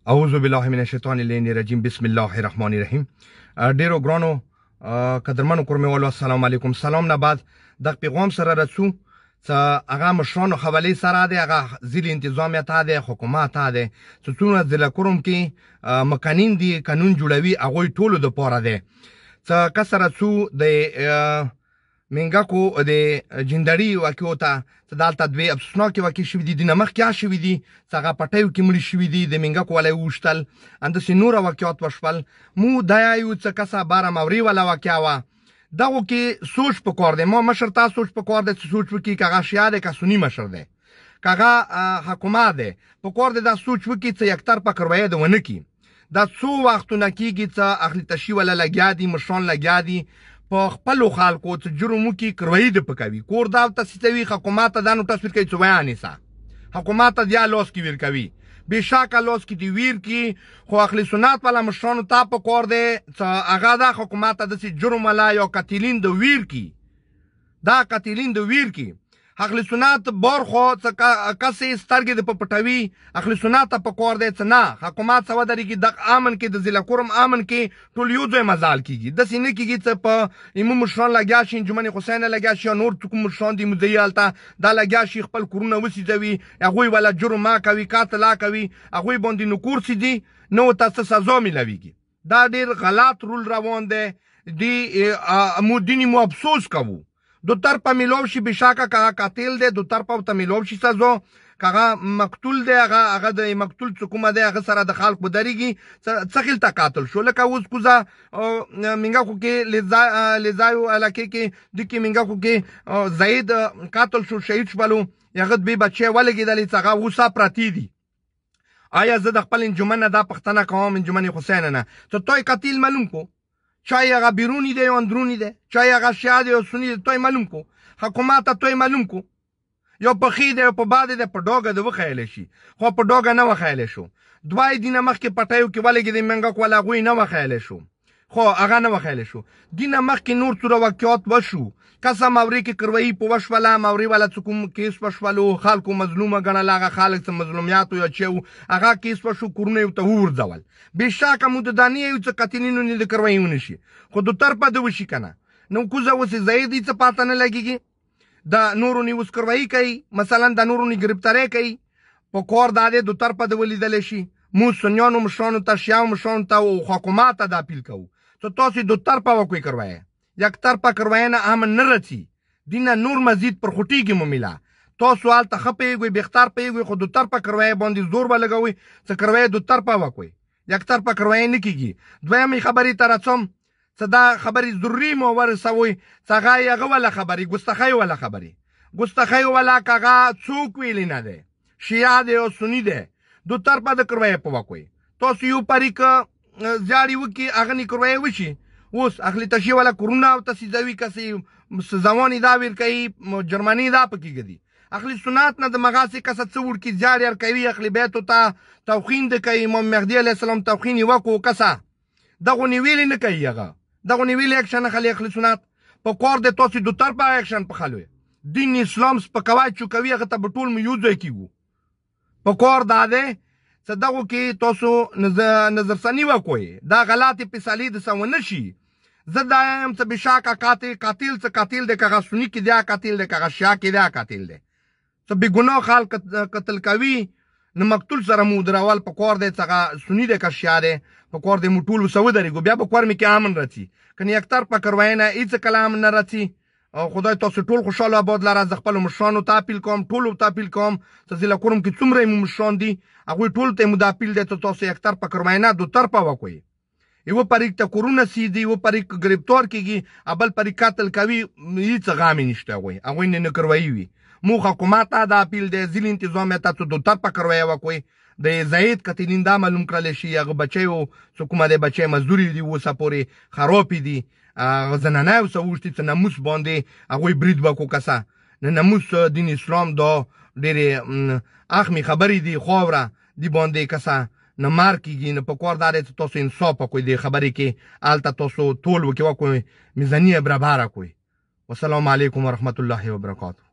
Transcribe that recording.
اعوذ بالله من الشیطان الرجیم بسم الله الرحمن الرحیم. ډیرو ګرانو قدرمنو کورمهوالو السلام علیکم. سلام نه بعد د پیغام سره رسو څه هغه مشرانو حواله سره دی، هغه ځل انتظامیت دی، حکومت دی، څونه ضلع کوم کې مقنن دي قانون جوړوي هغه ټولو د پاره دی. څه کسره څو د منګاکو د جندړي واقعو ته دالته دوی افسوسناکې واقع شوي دي، د نمخ کې شوي دي، څنګه پټیو کې مړي شوي دي، د منګاکو والا وشتل اندسې نور واقعات وشول. مو دا یو څه کسه بار موري والا واقعا وا دغه کې سوچ پکور دی. ما مشر تاسو سوچ پکور دی، سوچ وکي کاغه شیا دی، کا سنی مشر دی، کاغه حکومت دی، پکور دی دا سوچ وکي څه یک طرفه کروي دی ونه کی دا څو وختونه کیږي څه اخلي تشی ولا لګیا دي، مشران لګیا دي په خپل خلکو ته جرمو کې کروي د پکوي کور دا تاسیتوي حکومت دا نو تصویر کوي څه بیان نسا حکومت دا لوس کې ور کوي بشاکه لوس کې دی ویر کې خو اخلي سنت والا مشرانو ته په کور دی هغه دا حکومت د جرم لا یو قتلین د ویر کې دا قتلین د ویر کې اخلي سنت برخو کسې سترګې د پټوي اخلي سنت په کور دی څه نه حکومت سوا درې کې د امن کې د ضلع کورم امن کې ټول یو ځای مزال کیږي د سینې کېږي څه په امام مشران لګیا شي، انجمن حسین لګیا شي، نور کوم مشران دي مدیالته دا لګیا شي خپل کورونه وسیځوي، هغوی ولا جرم ما کوي قاتل کوي، هغوی باندې نکور سي دي نو تاسو سزا ملويږي. دا ډیر غلط رول روان دی مو دیني مو افسوس کوو. دو طرفه میلوب شي بشاکه که قاتل دی، دو طرفه ته میلوب شي سزا که مقتول دی هغه د مقتول څوکمه دی هغه سره د خلق بدريږي څه خلته قاتل شو لکه اوس کوزه منګاکو کې لزایو علاقه کې د کې منګاکو کې زید قاتل شو شهید شولو هغه به بچي ولګیدل څنګه وسه پراتی دي. آیا زه د خپل انجمن دا پښتنه کوم انجمن حسین نه ته توي قتل معلوم کو چای هغه بیرونی دی او اندرونی دی، چای هغه شیا دی او سنی دی، توی معلوم کو حکومت توی معلوم کو یو په خې دی او په باد دی په ډوګه د وخیل شي خو په ډوګه نه وخیل شو دوای دینه مخ کې پټایو کې ولګي د منګک ولا غوي نه وخیل شو خو هغه نه وخیل شو دینه مخ کې نور تر واقعات وشو قسم اوري کې کروي په وشولا موري ولا څوک کیس وشولو خلکو مظلومه غنل هغه خلک څه مظلومیات یا چو هغه کیس وشو کورونه ته ورځول بشاکه مددانی یو څه قتلینو نه کروي ونشي خو د طرفه د وشي کنه نو کوزه وسه زیدی څه پاتہ نه لګيږي د نورو نیوس کروي کوي مثلا د نورو نی گرفتاری کوي په کور داده د طرفه د ولیدل شي مو سنیانو مشرانو ته شیاو مشرانو ته او حکومت ته د اپیل کوو ته تاسو د طرفه وکوي کروي یک طرفه کروینه امن نه رسی دینه نور مزید پر خټیږي ممیلا تو سوال ته خپېږي بختار پیږي خو د طرفه کروي باندې زور ولګوي څه کروي د طرفه وکوي یک طرفه کروي نه کیږي. دویمه خبري ترڅم صدا خبري ضروري مو ورسوي څنګه یغه ولا خبري ګستخای ولا خبري ګستخای ولا کاغه څوک ویل نه ده شیا ده او سنی ده دو طرفه د کروي په وکوي تاسو یو پریک ځاړي وکي اغه نه کروي وشي اوس اخلي تشي ولا کورونا او تسيزوي کسي زماني دا ویر کوي جرمني دا پکې گدي اخلي سنت نه د مغاسي کس څور کی جاری ار کوي اخلي بیت ته توخین د کوي امام مهدي عليه السلام توخین وکو کسا دغه نیویل نه کوي هغه دغه نیویل اکشن اخلي سنت په کور د توسي د طرفه اکشن په خلوي دین اسلام سپکوای چو کوي هغه ته بټول میوځي کیو په کور داده صدقو کې تاسو نظر ثاني وکوي دا غلطي پسالي د سونه شي زدایم څه بشاکه قاتل څه قاتل د کغه سنی کې دا قاتل د کغه شیا کې دا قاتل دی څه به ګناه خلق قتل کوي نو مقتول سره مو درول په کور دی څنګه سنی د کشیا دی په کور دی مټول وسو درېګو بیا په کور می کې امن رچی کني اکتر په کروینه هیڅ کلام نه رچی او خدای تاسو ټول خوشاله آباد لاره ز خپل مشرانو ته اپیل کوم ټول ته اپیل کوم څه ضلع کوم کې څومره مشران دي هغه ټول ته مداپیل دي تاسو اکتر په کروینه دو طرفه وکوي یو پریک ته کورونا سی دی یو پریک گرفتار کیږي ابل پریک قتل کوي هیڅ غام نشته وي هغه نه کروي وي مو حکومت دا اپیل دی ځل انتظامیت ته دو طرفه کروي وکوي د زید قتلین دا معلوم کړل شي هغه بچیو حکومت د بچي مزدوري دی وسه پوري خراب دي زنانه او سوشتي څه ناموس باندې هغه برید وکړو کسا ناموس دین اسلام دا ډېر اخمي خبري دي خوره دی باندې کسا نه مار کیږي نه په کور داري تاسو انصاف کوئ د خبرې کې آلته تاسو ټول وکوي میزانیه برابر کوئ. والسلام علیکم ورحمت الله وبرکاته.